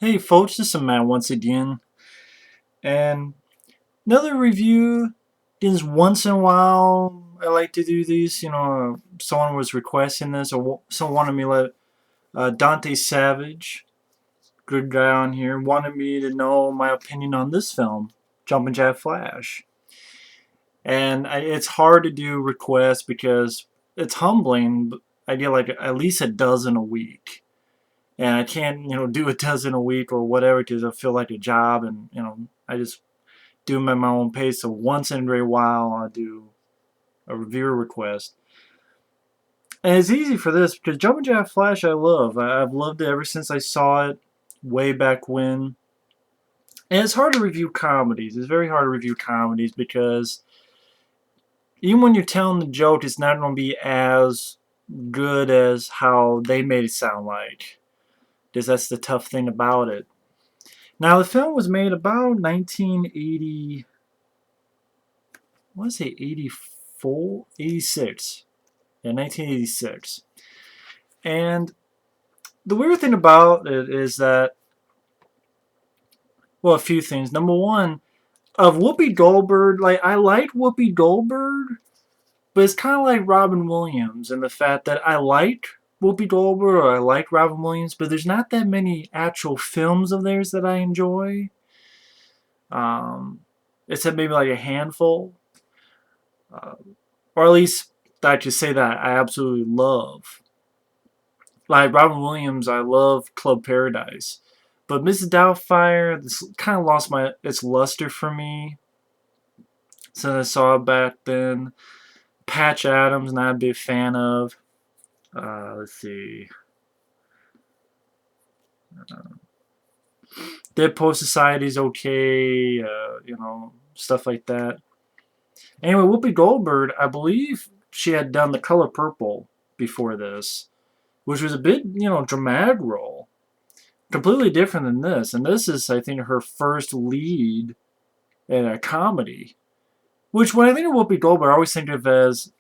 Hey folks, this is Matt once again, and another review. Just once in a while, I like to do these. Someone was requesting this, or someone wanted me to let Dante Savage, good guy on here, wanted me to know my opinion on this film, Jumpin Jack Flash. And it's hard to do requests because it's humbling. But I get like at least a dozen a week. And I can't, do a dozen a week or whatever because I feel like a job, and I just do them at my own pace. So once in a great while, I'll do a reviewer request, and it's easy for this because Jumpin' Jack Flash I love. I've loved it ever since I saw it way back when. And it's hard to review comedies. It's very hard to review comedies because even when you're telling the joke, it's not going to be as good as how they made it sound like. Because that's the tough thing about it. Now, the film was made about 1980, I want to say 84, 86. Yeah, 1986. And the weird thing about it is that, well, a few things. Number one, of Whoopi Goldberg, like, I like Whoopi Goldberg, but it's kind of like Robin Williams in the fact that I like Whoopi Goldberg or I like Robin Williams, but there's not that many actual films of theirs that I enjoy. Um, except maybe like a handful. Uh, or at least I could say that I absolutely love. Like Robin Williams, I love Club Paradise, but Mrs. Doubtfire, this kind of lost its luster for me since I saw it back then. Patch Adams, not a big fan of. Let's see, Dead Post Society's okay. Stuff like that. Anyway, Whoopi Goldberg, I believe she had done The Color Purple before this, which was a bit, dramatic role. Completely different than this. And this is, I think, her first lead in a comedy. Which, when I think of Whoopi Goldberg, I always think of as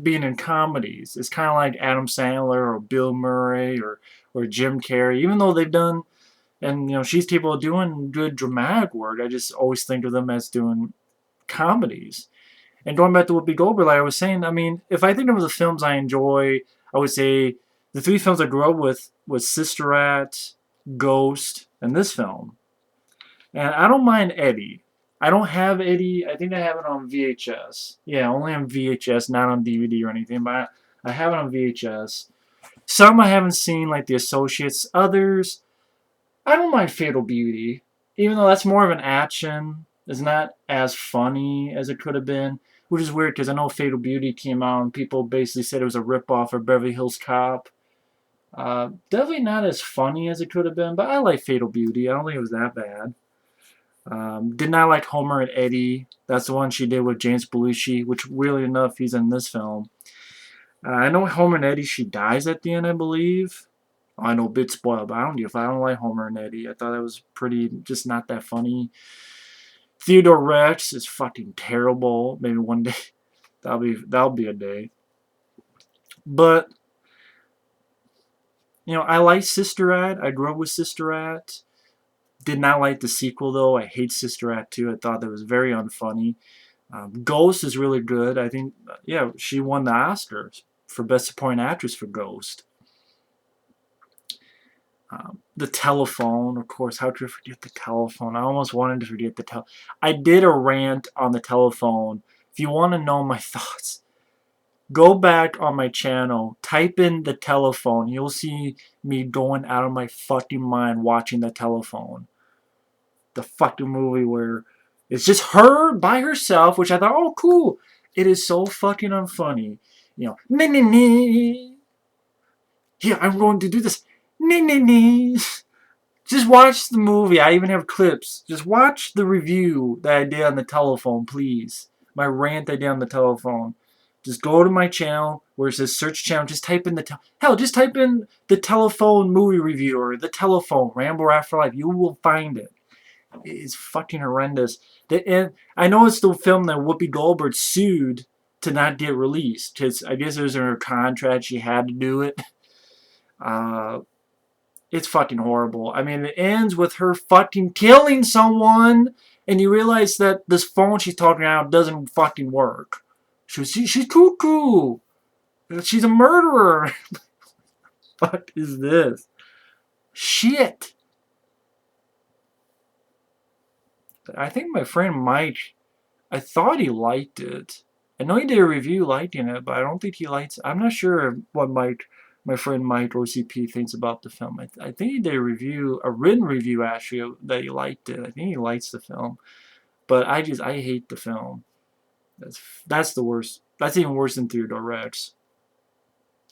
being in comedies. It's kind of like Adam Sandler or Bill Murray or Jim Carrey. Even though they've done, and, she's capable of doing good dramatic work, I just always think of them as doing comedies. And going back to Whoopi Goldberg, like I was saying, I mean, if I think of the films I enjoy, I would say the three films I grew up with was Sister Act, Ghost, and this film. And I don't mind Eddie. I don't have Eddie. I think I have it on VHS. Yeah, only on VHS, not on DVD or anything. But I have it on VHS. Some I haven't seen, like The Associates. Others, I don't mind Fatal Beauty, even though that's more of an action. It's not as funny as it could have been, which is weird because I know Fatal Beauty came out and people basically said it was a ripoff of Beverly Hills Cop. Definitely not as funny as it could have been, but I like Fatal Beauty. I don't think it was that bad. Did not like Homer and Eddie. That's the one she did with James Belushi, which, weirdly enough, he's in this film. I know Homer and Eddie, she dies at the end, I believe. I know, bit spoiled, but I don't give. I don't like Homer and Eddie. I thought that was pretty, just not that funny. Theodore Rex is fucking terrible. Maybe one day that'll be a day. But I like Sister Act. I grew up with Sister Act. Did not like the sequel though. I hate Sister Act 2. I thought that was very unfunny. Ghost is really good. I think, yeah, she won the Oscars for Best Supporting Actress for Ghost. The Telephone, of course. How could I forget The Telephone? I almost wanted to forget the telephone. I did a rant on The Telephone. If you want to know my thoughts, go back on my channel, type in The Telephone. You'll see me going out of my fucking mind watching The Telephone. The fucking movie where it's just her by herself, which I thought, oh, cool. It is so fucking unfunny. Nee, nee, nee. Here, I'm going to do this. Nee, nee, nee. Just watch the movie. I even have clips. Just watch the review that I did on The Telephone, please. My rant I did on The Telephone. Just go to my channel where it says search channel. Just type in just type in The Telephone movie review or The Telephone Ramble Afterlife. You will find it. It's fucking horrendous. And I know it's the film that Whoopi Goldberg sued to not get released because I guess it was in her contract. She had to do it. It's fucking horrible. I mean, it ends with her fucking killing someone, and you realize that this phone she's talking about doesn't fucking work. She's cuckoo. She's a murderer. Fuck is this? Shit. I think my friend Mike, I thought he liked it. I know he did a review liking it, but I don't think he likes. I'm not sure what my friend Mike OCP thinks about the film. I think he did a review, a written review actually, that he liked it. I think he likes the film, but I hate the film. That's the worst. That's even worse than Theodore Rex.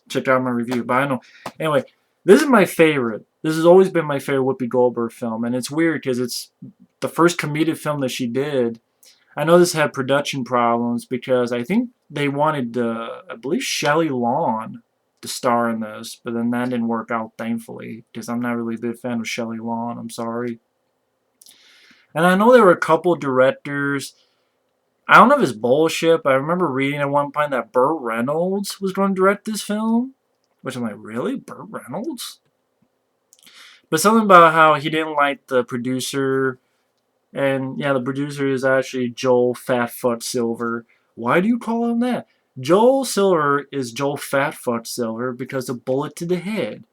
Check out my review. But I know. Anyway, this is my favorite. This has always been my favorite Whoopi Goldberg film, and it's weird because it's the first comedic film that she did. I know this had production problems because I think they wanted, I believe, Shelley Long to star in this, but then that didn't work out, thankfully, because I'm not really a big fan of Shelley Long. I'm sorry. And I know there were a couple directors. I don't know if it's bullshit, but I remember reading at one point that Burt Reynolds was going to direct this film, which I'm like, really? Burt Reynolds? But something about how he didn't like the producer. And yeah, the producer is actually Joel Fatfoot Silver. Why do you call him that? Joel Silver is Joel Fatfoot Silver because of Bullet to the Head.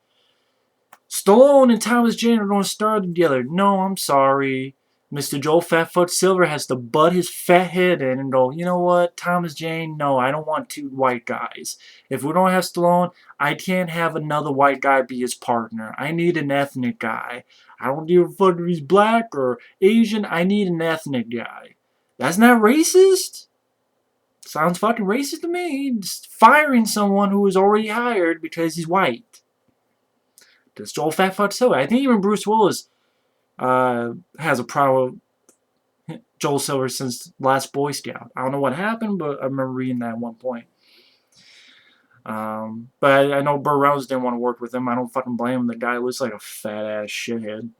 Stallone and Thomas Jane are going to star together. No, I'm sorry. Mr. Joel Fatfoot Silver has to butt his fat head in and go, you know what, Thomas Jane, no, I don't want two white guys. If we don't have Stallone, I can't have another white guy be his partner. I need an ethnic guy. I don't give a fuck if he's black or Asian. I need an ethnic guy. That's not racist. Sounds fucking racist to me. Just firing someone who was already hired because he's white. That's Joel Fatfoot Silver. I think even Bruce Willis has a problem with Joel Silver since Last Boy Scout. I don't know what happened, but I remember reading that at one point. But I know Burt Reynolds didn't want to work with him. I don't fucking blame him. The guy looks like a fat ass shithead.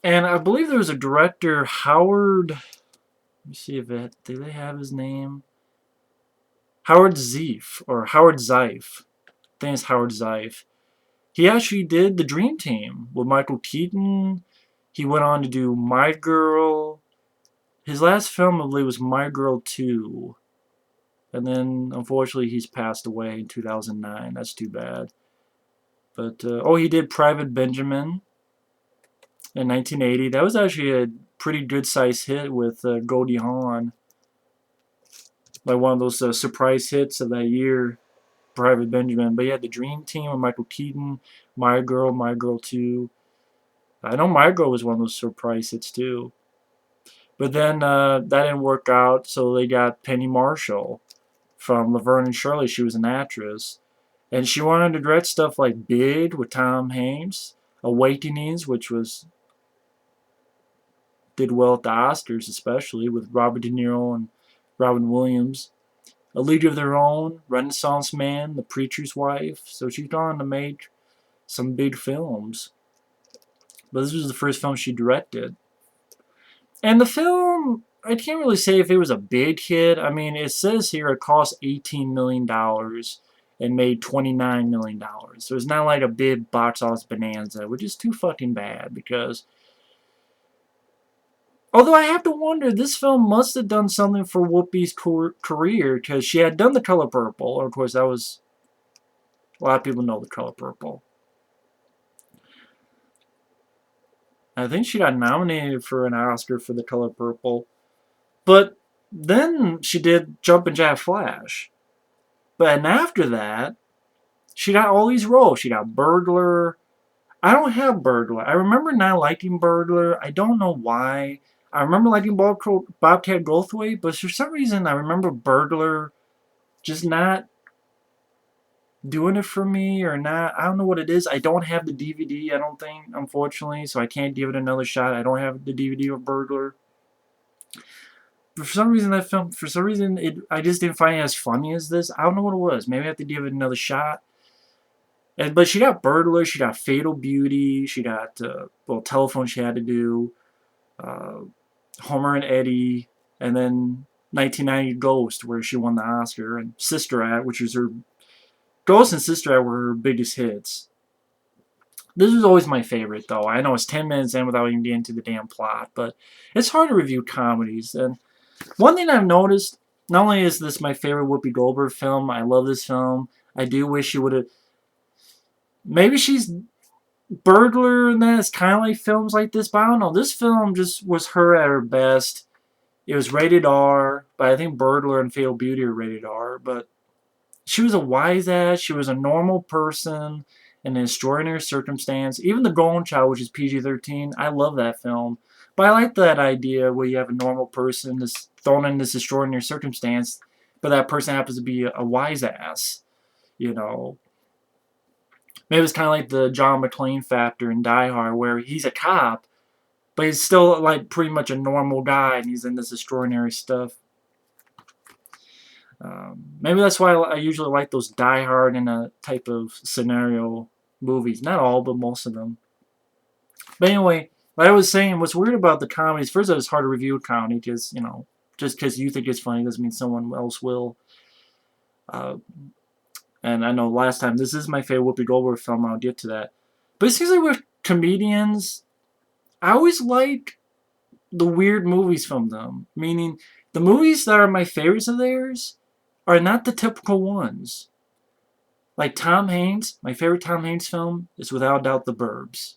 And I believe there was a director, Howard. Let me see if it. Do they have his name? Howard Zeif or Howard Zeif. I think it's Howard Zeif. He actually did The Dream Team with Michael Keaton. He went on to do My Girl. His last film, I believe, was My Girl 2. And then, unfortunately, he's passed away in 2009. That's too bad. But, oh, he did Private Benjamin in 1980. That was actually a pretty good-sized hit with Goldie Hawn. Like one of those surprise hits of that year, Private Benjamin. But yeah, The Dream Team with Michael Keaton, My Girl 2. I know My Girl was one of those surprise hits, too. But then that didn't work out, so they got Penny Marshall from Laverne and Shirley. She was an actress. And she wanted to direct stuff like Big with Tom Hanks, Awakenings, which did well at the Oscars, especially with Robert De Niro and Robin Williams. A League of Their Own, Renaissance Man, The Preacher's Wife. So she's gone to make some big films. But this was the first film she directed. And the film, I can't really say if it was a big hit. I mean, it says here it cost $18 million and made $29 million. So it's not like a big box office bonanza, which is too fucking bad because... Although I have to wonder, this film must have done something for Whoopi's career because she had done The Color Purple. Of course, that was... A lot of people know The Color Purple. I think she got nominated for an Oscar for The Color Purple. But then she did Jumpin Jack Flash. But after that, she got all these roles. She got Burglar. I don't have Burglar. I remember not liking Burglar. I don't know why. I remember liking Bobcat Goldthwait, but for some reason I remember Burglar just not doing it for me or not. I don't know what it is. I don't have the DVD, I don't think, unfortunately, so I can't give it another shot. I don't have the DVD of Burglar. For some reason, that film, I just didn't find it as funny as this. I don't know what it was. Maybe I have to give it another shot. But she got Burglar, she got Fatal Beauty, she got, Telephone she had to do, Homer and Eddie, and then 1990 Ghost, where she won the Oscar, and Sister Act, which was her Ghost and Sister Act were her biggest hits. This was always my favorite, though. I know it's 10 minutes in without even getting into the damn plot, but it's hard to review comedies. And one thing I've noticed, not only is this my favorite Whoopi Goldberg film, I love this film. I do wish she would have. Maybe she's burglar and that. It's kind of like films like this, but I don't know. This film just was her at her best. It was rated R, but I think Burglar and Fatal Beauty are rated R. But she was a wise ass. She was a normal person in an extraordinary circumstance. Even The Golden Child, which is PG-13, I love that film. But I like that idea where you have a normal person that's thrown in this extraordinary circumstance, but that person happens to be a wise ass. You know, maybe it's kind of like the John McClane factor in Die Hard, where he's a cop, but he's still like pretty much a normal guy, and he's in this extraordinary stuff. Maybe that's why I usually like those Die Hard in a type of scenario movies. Not all, but most of them. But anyway, like I was saying, what's weird about the comedies, first of all, it's hard to review a comedy because, you know, just because you think it's funny doesn't mean someone else will. And I know last time, this is my favorite Whoopi Goldberg film, I'll get to that. But it seems like with comedians, I always like the weird movies from them. Meaning, the movies that are my favorites of theirs are not the typical ones. Like Tom Hanks, my favorite Tom Hanks film is without doubt The Burbs.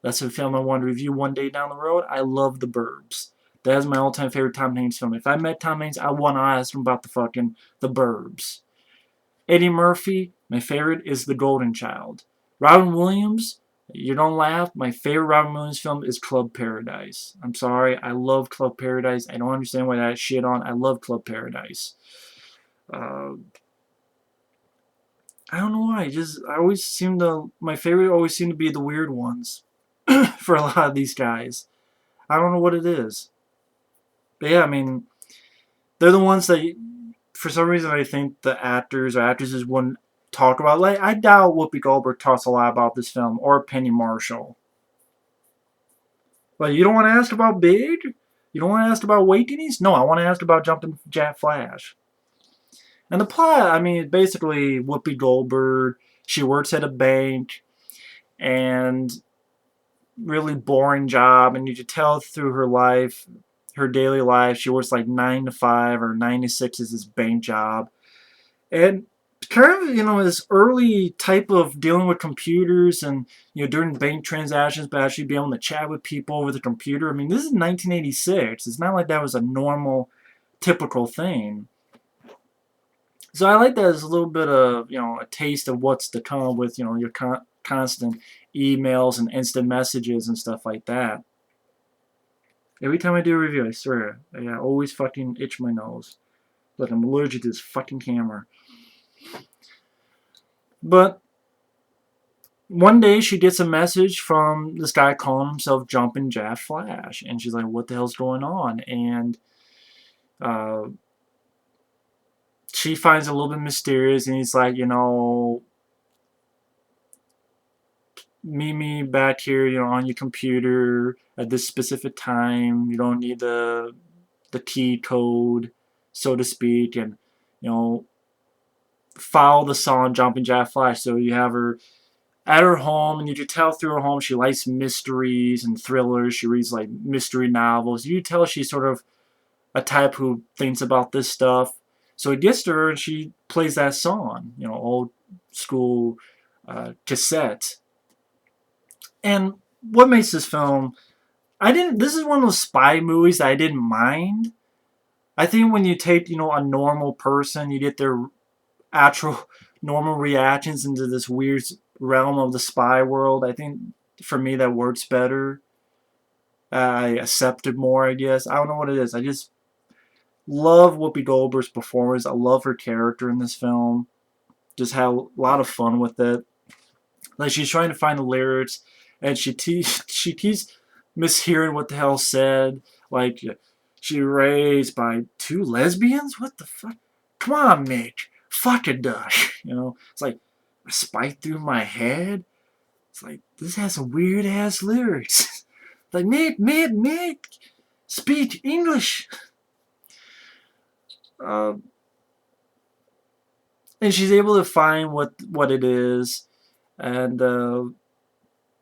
That's a film I want to review one day down the road. I love The Burbs. That is my all-time favorite Tom Hanks film. If I met Tom Hanks, I want to ask him about The Burbs. Eddie Murphy, my favorite is The Golden Child. Robin Williams, you don't laugh, my favorite Robin Williams film is Club Paradise. I'm sorry, I love Club Paradise. I don't understand why that shit on. I love Club Paradise. I don't know why. My favorite always seem to be the weird ones for a lot of these guys. I don't know what it is. But yeah, I mean, they're the ones that, for some reason, I think the actors or actresses wouldn't talk about. Like, I doubt Whoopi Goldberg talks a lot about this film, or Penny Marshall. But you don't want to ask about Big? You don't want to ask about Awakenings? No, I want to ask about Jumpin Jack Flash. And the plot, I mean, basically Whoopi Goldberg, she works at a bank, and really boring job, and you could tell through her life, her daily life, she works like 9 to 5 or 9 to 6 is this bank job. And kind of, you know, this early type of dealing with computers and, you know, during bank transactions, but actually being able to chat with people over the computer. I mean, this is 1986. It's not like that was a normal, typical thing. So I like that as a little bit of, you know, a taste of what's to come with, you know, your constant emails and instant messages and stuff like that. Every time I do a review, I swear, I always fucking itch my nose. Like I'm allergic to this fucking camera. But one day she gets a message from this guy calling himself Jumpin Jack Flash. And she's like, what the hell's going on? And she finds it a little bit mysterious. And he's like, you know, meet me back here, you know, on your computer at this specific time. You don't need the key code, so to speak, and, you know, follow the song Jumpin Jack Flash. So you have her at her home, and you can tell through her home she likes mysteries and thrillers. She reads like mystery novels. You can tell she's sort of a type who thinks about this stuff. So it gets to her, and she plays that song, you know, old school cassette. And what makes this film, this is one of those spy movies that I didn't mind. I think when you take, you know, a normal person, you get their actual normal reactions into this weird realm of the spy world. I think for me that works better. I accept it more, I guess. I don't know what it is. I just love Whoopi Goldberg's performance. I love her character in this film. Just had a lot of fun with it. Like, she's trying to find the lyrics, and she keeps mishearing what the hell said. Like, she raised by 2 lesbians? What the fuck? Come on, Mitch. Fuck it, Dush. You know, it's like a spike through my head. It's like, this has some weird ass lyrics. Like, Mitch, speak English. and she's able to find what it is, and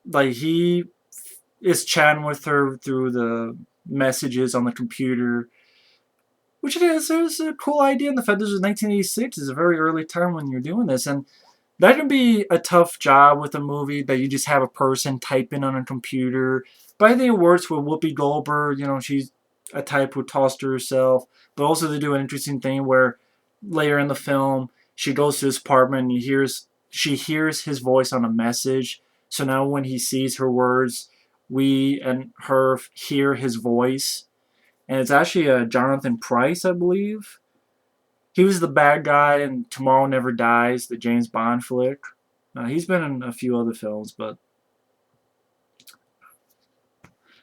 like he is chatting with her through the messages on the computer, which is a cool idea. And the fact this was 1986 is a very early time when you're doing this, and that can be a tough job with a movie that you just have a person typing on a computer. But I think it works with Whoopi Goldberg. You know, she's a type who tossed to herself. But also they do an interesting thing where later in the film she goes to his apartment and she hears his voice on a message. So now when he sees her words, we and her hear his voice. And it's actually Jonathan Pryce, I believe. He was the bad guy in Tomorrow Never Dies, the James Bond flick. He's been in a few other films, but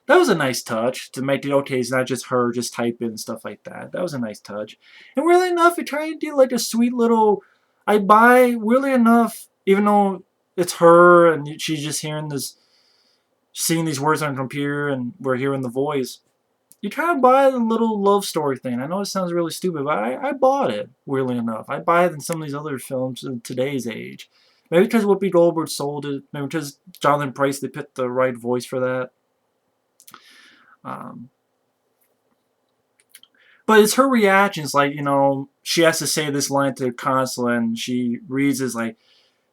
that was a nice touch to make it okay. It's not just her just typing and stuff like that. That was a nice touch. And really enough, it tried to do like a sweet little. I buy really enough, even though it's her and she's just hearing this, seeing these words on a computer, and we're hearing the voice. You try to buy the little love story thing. I know it sounds really stupid, but I bought it, weirdly enough. I buy it in some of these other films in today's age. Maybe because Whoopi Goldberg sold it. Maybe because Jonathan Pryce, they picked the right voice for that. Um, but it's her reactions, like, she has to say this line to the consulate, and she reads as like,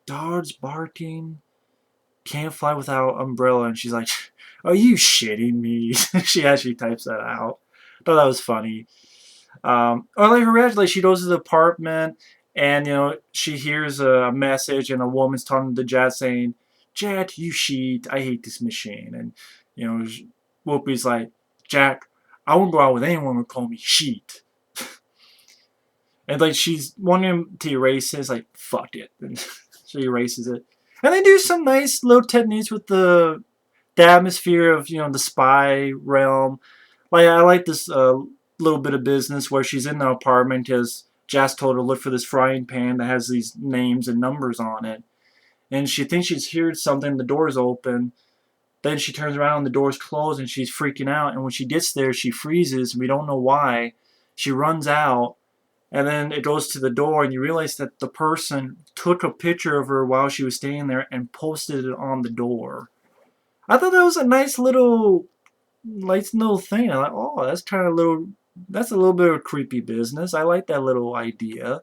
dogs barking, can't fly without umbrella, and she's like, are you shitting me? She actually types that out. I thought that was funny. Or like her reaction, like she goes to the apartment and she hears a message and a woman's talking to Jet saying, "Jet, you sheet. I hate this machine." And Whoopi's like, "Jack, I won't go out with anyone who call me sheet." And like she's wanting him to erase it. It's like, fuck it. And she erases it. And they do some nice little techniques with the atmosphere of the spy realm. Like I like this little bit of business where she's in the apartment because Jas told her to look for this frying pan that has these names and numbers on it, and she thinks she's heard something. The door's open. Then she turns around and the door's closed and she's freaking out. And when she gets there, she freezes. We don't know why. She runs out, and then it goes to the door, and you realize that the person took a picture of her while she was staying there and posted it on the door. I thought that was a nice little thing. I'm like, oh, that's a little bit of creepy business. I like that little idea.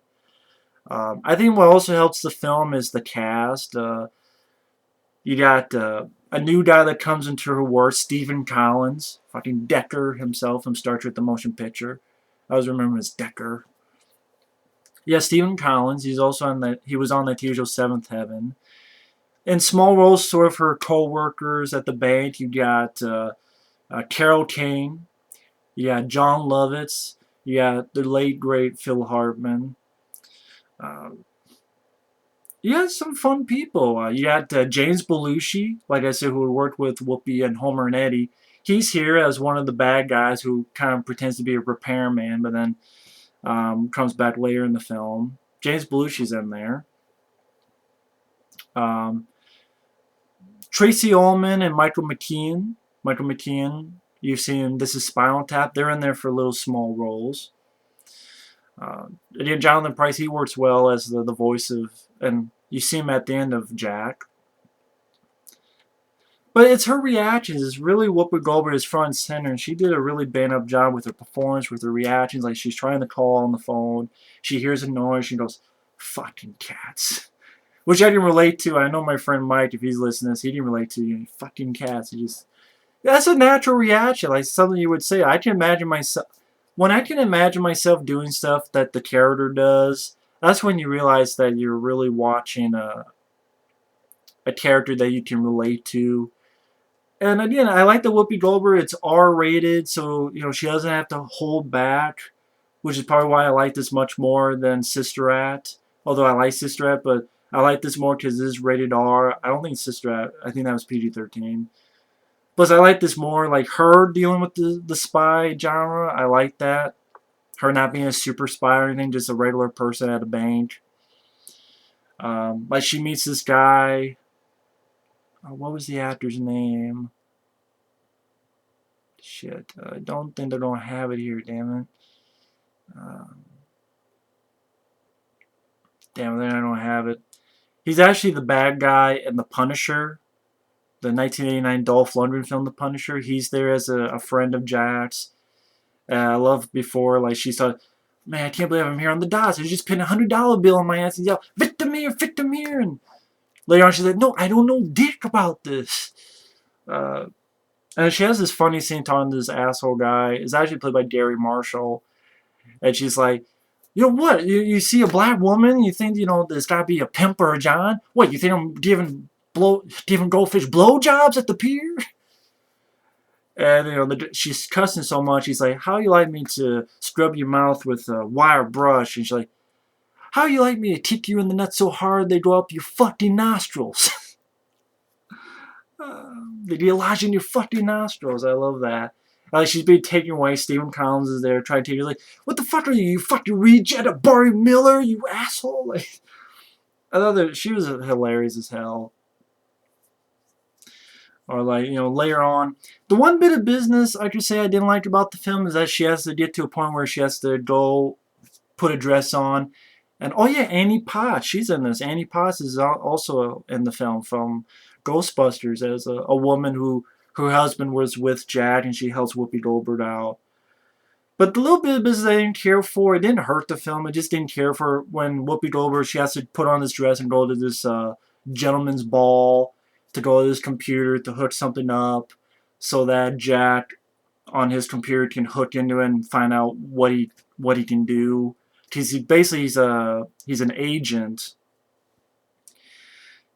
I think what also helps the film is the cast. You got a new guy that comes into her work, Stephen Collins, fucking Decker himself from Star Trek: The Motion Picture. I always remember him as Decker. Yeah, Stephen Collins. He was on the TV show Seventh Heaven. In small roles, sort of her co-workers at the bank. You got Carol Kane. You got John Lovitz. You got the late great Phil Hartman. Um, you got some fun people. You got James Belushi, like I said, who worked with Whoopi and Homer and Eddie. He's here as one of the bad guys who kind of pretends to be a repairman, but then comes back later in the film. James Belushi's in there. Um, Tracy Ullman and Michael McKean. Michael McKean, you've seen This Is Spinal Tap. They're in there for little small roles. Again, Jonathan Pryce, he works well as the voice of, and you see him at the end of Jack. But it's her reactions. It's really Whoopi Goldberg is front and center, and she did a really bang-up job with her performance, with her reactions. Like she's trying to call on the phone, she hears a noise, she goes, "Fucking cats," which I can relate to. I know my friend Mike, if he's listening to this, he can relate to. Fucking cats. That's a natural reaction, like something you would say. I can imagine myself when I can imagine myself doing stuff that the character does. That's when you realize that you're really watching a character that you can relate to. And again, I like the Whoopi Goldberg. It's R-rated, so she doesn't have to hold back, which is probably why I like this much more than Sister Act. Although I like Sister Act, but I like this more because it is rated R. I don't think Sister Act. I think that was PG-13. Plus, I like this more, like her dealing with the spy genre. I like that. Her not being a super spy or anything, just a regular person at a bank. Like she meets this guy. What was the actor's name? Shit, I don't think they're gonna have it here. Damn it. Um, Damn it, I don't have it. He's actually the bad guy in The Punisher, the 1989 Dolph Lundgren film, The Punisher. He's there as a friend of Jack's. I love before, like, she thought, man, I can't believe I'm here on the dots. I just pinned a $100 bill on my ass and yell, victim here, victim here. And later on, she's like, no, I don't know dick about this. And she has this funny scene talking to this asshole guy. It's actually played by Gary Marshall. And she's like, you know what? You see a black woman, you think, there's got to be a pimp or a John? What, you think I'm giving goldfish blowjobs at the pier? And, she's cussing so much. He's like, how you like me to scrub your mouth with a wire brush? And she's like, how you like me to kick you in the nuts so hard they go up your fucking nostrils? They get lodged in your fucking nostrils. I love that. Like, she's being taken away. Stephen Collins is there trying to take her. Like, what the fuck are you fucking reject of Barry Miller, you asshole? Like, I thought that she was hilarious as hell. Or like, later on, the one bit of business I could say I didn't like about the film is that she has to get to a point where she has to go put a dress on. And oh yeah, Annie Potts, she's in this. Annie Potts is also in the film from Ghostbusters as a woman who her husband was with Jack and she helps Whoopi Goldberg out. But the little bit of business I didn't care for, it didn't hurt the film. I just didn't care for when Whoopi Goldberg, she has to put on this dress and go to this gentleman's ball, to go to this computer to hook something up so that Jack on his computer can hook into it and find out what he can do. Because he's an agent.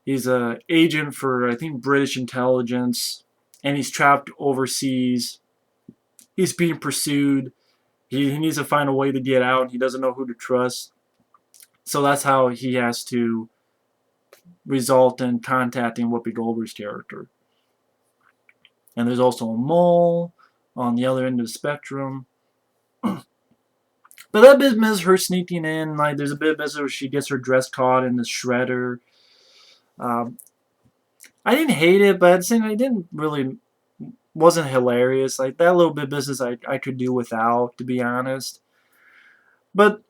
He's an agent for, I think, British intelligence, and he's trapped overseas. He's being pursued. He needs to find a way to get out. He doesn't know who to trust. So that's how he has to result in contacting Whoopi Goldberg's character. And there's also a mole on the other end of the spectrum. But that bit is her sneaking in. Like, there's a bit of business where she gets her dress caught in the shredder. I didn't hate it, but at the same time, it wasn't hilarious. Like, that little bit of business I could do without, to be honest. But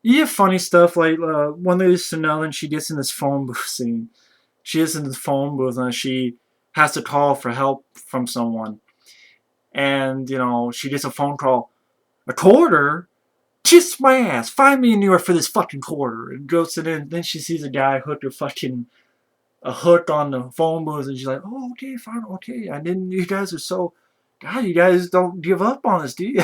you have funny stuff, like one of these Chanel, and she gets in this phone booth scene. She gets in the phone booth and she has to call for help from someone. And, she gets a phone call. A quarter? Kiss my ass. Find me in New York for this fucking quarter. And goes in, and then she sees a guy hook a hook on the phone booth, and she's like, oh, okay, fine, okay. You guys are so, God, you guys don't give up on us, do you?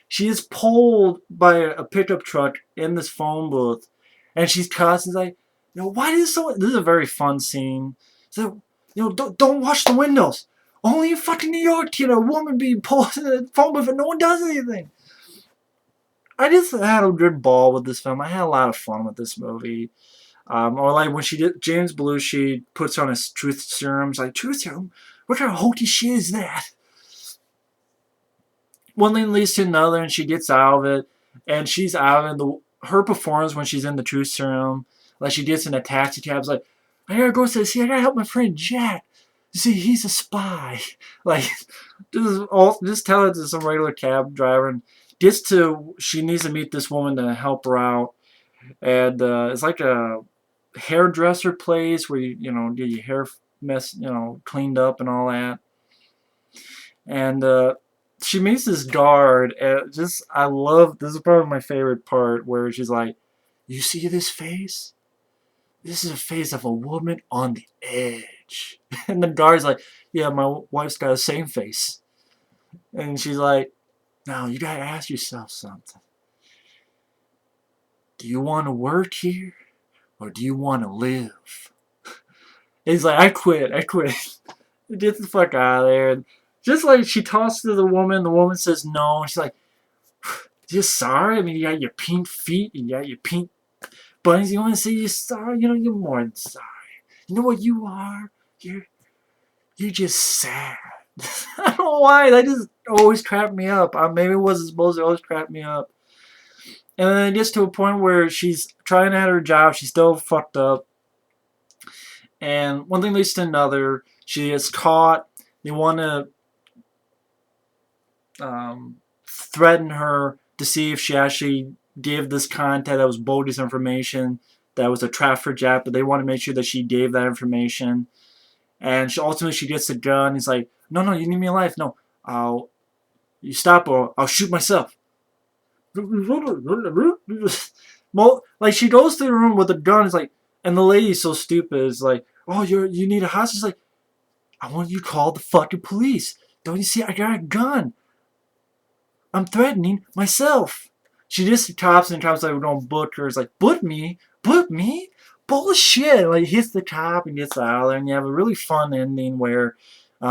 She is pulled by a pickup truck in this phone booth, and she's cussing, like, why is this is a very fun scene. So, don't wash the windows. Only in fucking New York can a woman be pulled in the phone booth and no one does anything. I just had a good ball with this film. I had a lot of fun with this movie. Or like when James Belushi puts on his truth serum. It's like, truth serum? What kind of hokey shit is that? One thing leads to another, and she gets out of it. And she's out of it. Her performance when she's in the truth serum, like she gets in a taxi cab, like, I gotta go see, I gotta help my friend Jack. You see, he's a spy. Like, just tell it to some regular cab driver. And she needs to meet this woman to help her out. And it's like a hairdresser place where you get your hair cleaned up and all that. And she meets this guard, and I love, this is probably my favorite part, where she's like, you see this face? This is a face of a woman on the edge. And the guard's like, yeah, my wife's got the same face. And she's like, now you gotta ask yourself something. Do you want to work here, or do you want to live? And he's like, I quit. Get the fuck out of there. And just like she talks to the woman says no. And she's like, just sorry? I mean, you got your pink feet, and you got your pink bunnies. You want to say you're sorry? You're more than sorry. You know what you are? You're just sad. I don't know why. That just always cracked me up. Maybe it wasn't supposed to always crack me up. And then it gets to a point where she's trying at her job. She's still fucked up. And one thing leads to another. She gets caught. They want to threaten her to see if she actually gave this contact that was bogus information, that was a trap for Jack, but they want to make sure that she gave that information. And ultimately she gets the gun. He's like, no, no, you need me alive. No, you stop or I'll shoot myself. Well, like she goes to the room with a gun. It's like, and the lady's so stupid. It's like, oh, you need a hostage. It's like, I want you to call the fucking police. Don't you see? I got a gun. I'm threatening myself. She just cops and cops like, we're gonna book her. It's like, book me? Book me? Bullshit. Like hits the cop and gets out of there, and you have a really fun ending where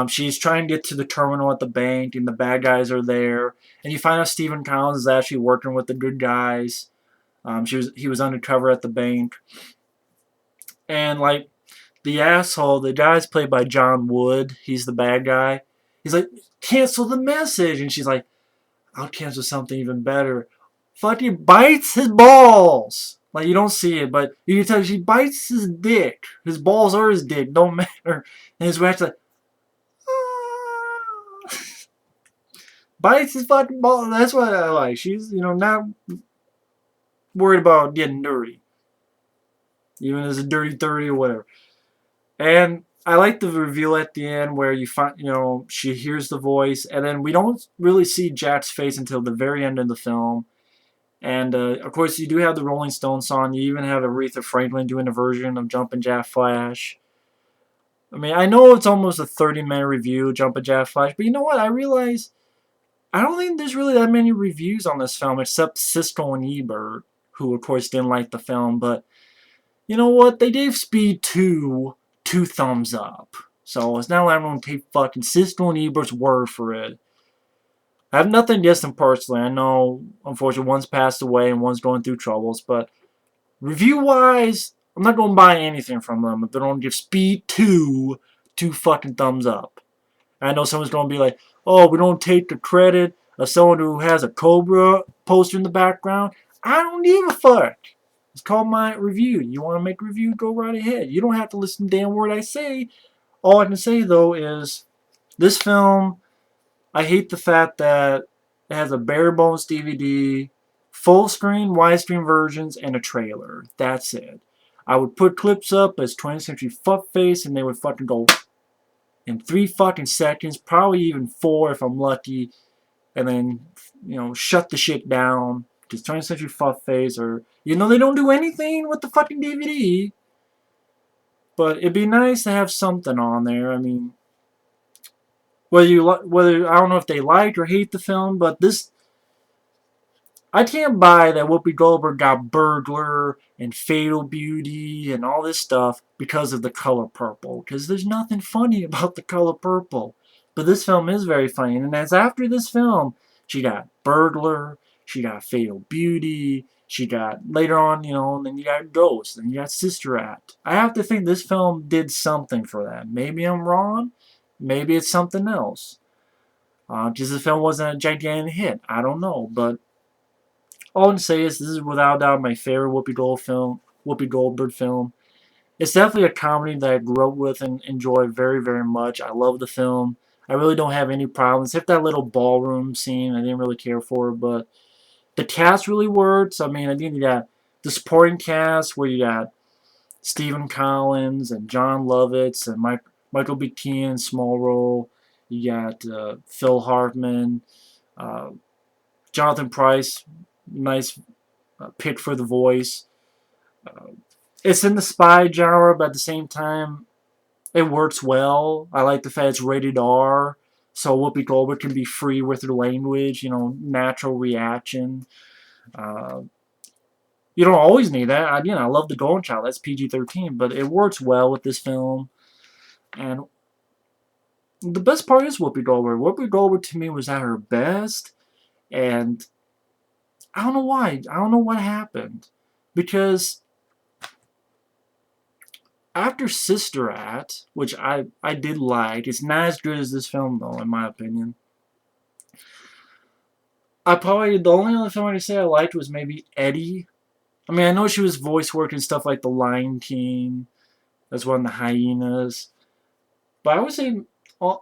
she's trying to get to the terminal at the bank, and the bad guys are there, and you find out Stephen Collins is actually working with the good guys. He was undercover at the bank, and like the asshole, the guy's played by John Wood. He's the bad guy. He's like, cancel the message, and she's like, I'll cancel something even better. Fucking bites his balls. Like you don't see it, but you can tell she bites his dick. His balls or his dick, don't matter. And his wife's like, ah. Bites his fucking balls. That's what I like. She's not worried about getting dirty, even as a dirty 30 or whatever. And I like the reveal at the end where you find, she hears the voice, and then we don't really see Jack's face until the very end of the film. And of course, you do have the Rolling Stones song. You even have Aretha Franklin doing a version of Jumpin' Jack Flash. I mean, I know it's almost a 30-minute review, Jumpin' Jack Flash, but you know what? I realize I don't think there's really that many reviews on this film except Siskel and Ebert, who of course didn't like the film. But you know what? They gave Speed 2 thumbs up. So it's not like I'm going to take fucking Siskel and Ebert's word for it. I have nothing against them personally. I know, unfortunately, one's passed away and one's going through troubles. But review-wise, I'm not going to buy anything from them if they don't give Speed 2 fucking thumbs up. I know someone's going to be like, oh, we don't take the credit of someone who has a Cobra poster in the background. I don't give a fuck. It's called my review. You want to make a review, go right ahead. You don't have to listen to the damn word I say. All I can say, though, is this film, I hate the fact that it has a bare bones DVD, full screen, widescreen versions, and a trailer. That's it. I would put clips up as 20th Century Fuckface, and they would fucking go in 3 fucking seconds, probably even 4 if I'm lucky, and then, shut the shit down. Because 20th Century Fuckface, or, they don't do anything with the fucking DVD. But it'd be nice to have something on there. I mean, whether I don't know if they like or hate the film, but this, I can't buy that Whoopi Goldberg got Burglar and Fatal Beauty and all this stuff because of The Color Purple. Because there's nothing funny about The Color Purple. But this film is very funny. And as after this film, she got Burglar, she got Fatal Beauty, she got, later on, then you got Ghost, then you got Sister Act. I have to think this film did something for that. Maybe I'm wrong. Maybe it's something else. Because the film wasn't a gigantic hit. I don't know. But all I can say is this is without a doubt my favorite Whoopi Goldberg film. It's definitely a comedy that I grew up with and enjoy very, very much. I love the film. I really don't have any problems. Except that little ballroom scene, I didn't really care for. But the cast really works. I mean, I think you got the supporting cast where you got Stephen Collins and John Lovitz and Michael B. Keaton, small role. You got Phil Hartman, uh, Jonathan Pryce, nice pick for the voice. Uh, it's in the spy genre, but at the same time, it works well. I like the fact it's rated R, so Whoopi Goldberg can be free with her language, natural reaction. Uh, you don't always need that. I love The Golden Child. That's PG-13, but it works well with this film. And the best part is Whoopi Goldberg. Whoopi Goldberg, to me, was at her best, and I don't know why. I don't know what happened. Because after Sister Act, which I did like, it's not as good as this film, though, in my opinion. The only other film I could say I liked was maybe Eddie. I mean, I know she was voice work and stuff like The Lion King, as one of the hyenas. But I would say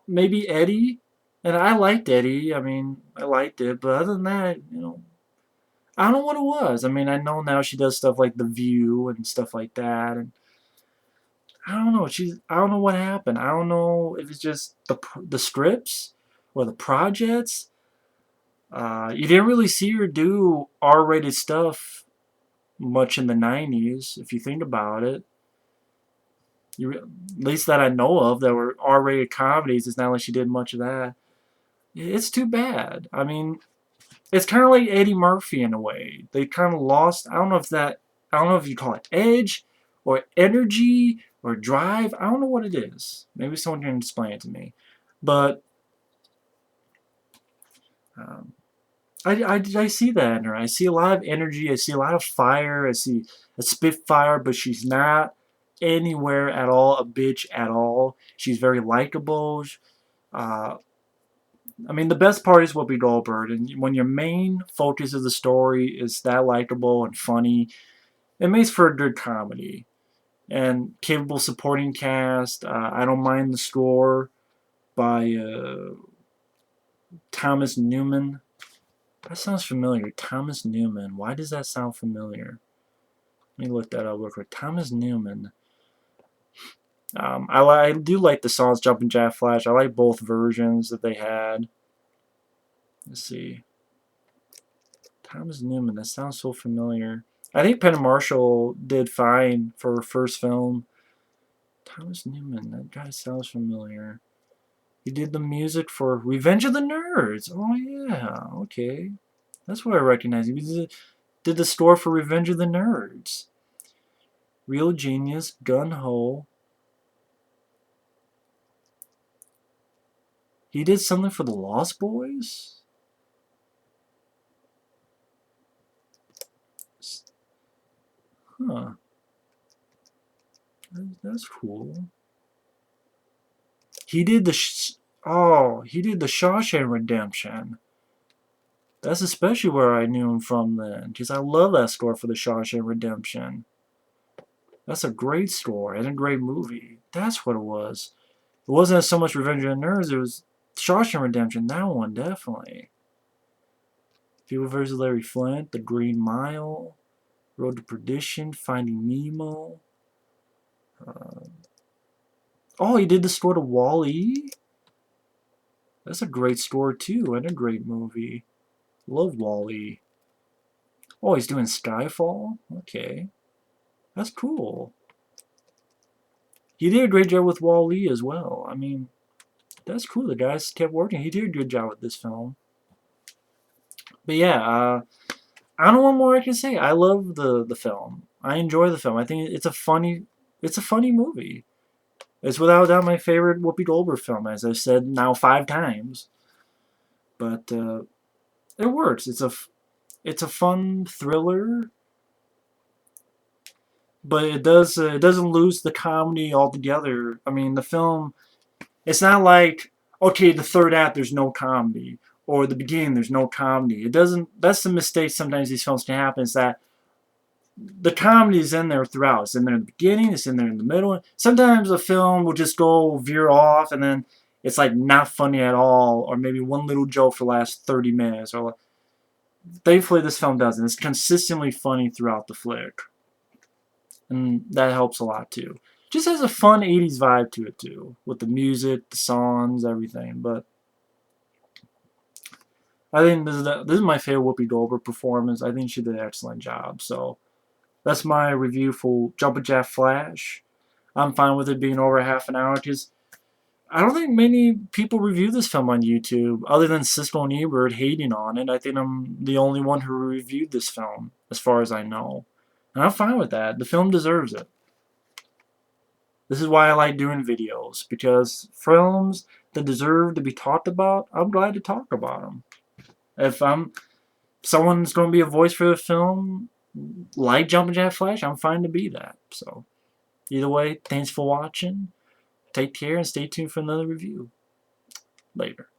maybe Eddie. And I liked Eddie. I mean, I liked it. But other than that, I don't know what it was. I mean, I know now she does stuff like The View and stuff like that, and I don't know. I don't know what happened. I don't know if it's just the scripts or the projects. You didn't really see her do R-rated stuff much in the '90s, if you think about it. At least that I know of, that were R-rated comedies. It's not like she did much of that. It's too bad. I mean, it's kind of like Eddie Murphy in a way. They kind of lost. I don't know if you call it edge or energy or drive. I don't know what it is. Maybe someone can explain it to me. But um, I see that in her. I see a lot of energy. I see a lot of fire. I see a spitfire, but she's not anywhere at all a bitch at all. She's very likable. Uh, I mean, the best part is Whoopi Goldberg, and when your main focus of the story is that likable and funny, it makes for a good comedy and capable supporting cast. I don't mind the score by Thomas Newman. That sounds familiar. Thomas Newman. Why does that sound familiar? Let me look that up real quick. Thomas Newman. I do like the songs Jumpin Jack Flash. I like both versions that they had. Let's see. Thomas Newman. That sounds so familiar. I think Penn Marshall did fine for her first film. Thomas Newman. That guy sounds familiar. He did the music for Revenge of the Nerds. Oh, yeah. Okay. That's where I recognize him. He did the score for Revenge of the Nerds. Real Genius, Gun Ho. He did something for the Lost Boys? Huh. That's cool. He did he did the Shawshank Redemption. That's especially where I knew him from then, because I love that score for the Shawshank Redemption. That's a great score and a great movie. That's what it was. It wasn't so much Revenge of the Nerds, it was Shawshank Redemption. That one, definitely. People vs. Larry Flint, The Green Mile, Road to Perdition, Finding Nemo. Oh, he did the score to Wall-E? That's a great score, too, and a great movie. Love Wall-E. Oh, he's doing Skyfall? Okay. That's cool. He did a great job with Wall-E as well. I mean, that's cool. The guys kept working. He did a good job with this film. But yeah, I don't know what more I can say. I love the film. I enjoy the film. I think it's a funny movie. It's without a doubt my favorite Whoopi Goldberg film, as I've said now 5 times. But it works. It's a fun thriller, but it doesn't lose the comedy altogether. I mean, the film, it's not like, okay, the third act there's no comedy, or the beginning there's no comedy. It doesn't. That's the mistake sometimes these films can happen, is that the comedy is in there throughout. It's in there in the beginning, it's in there in the middle. Sometimes a film will just go veer off, and then it's like not funny at all, or maybe one little joke for the last 30 minutes. Or thankfully, this film doesn't. It's consistently funny throughout the flick, and that helps a lot too. Just has a fun 80s vibe to it too, with the music, the songs, everything. But I think this is my favorite Whoopi Goldberg performance. I think she did an excellent job. So that's my review for Jumpin Jack Flash. I'm fine with it being over half an hour, because I don't think many people review this film on YouTube, other than Siskel and Ebert hating on it. I think I'm the only one who reviewed this film, as far as I know. And I'm fine with that. The film deserves it. This is why I like doing videos, because films that deserve to be talked about, I'm glad to talk about them. If someone's going to be a voice for the film, like Jumpin Jack Flash, I'm fine to be that. So, either way, thanks for watching. Take care and stay tuned for another review. Later.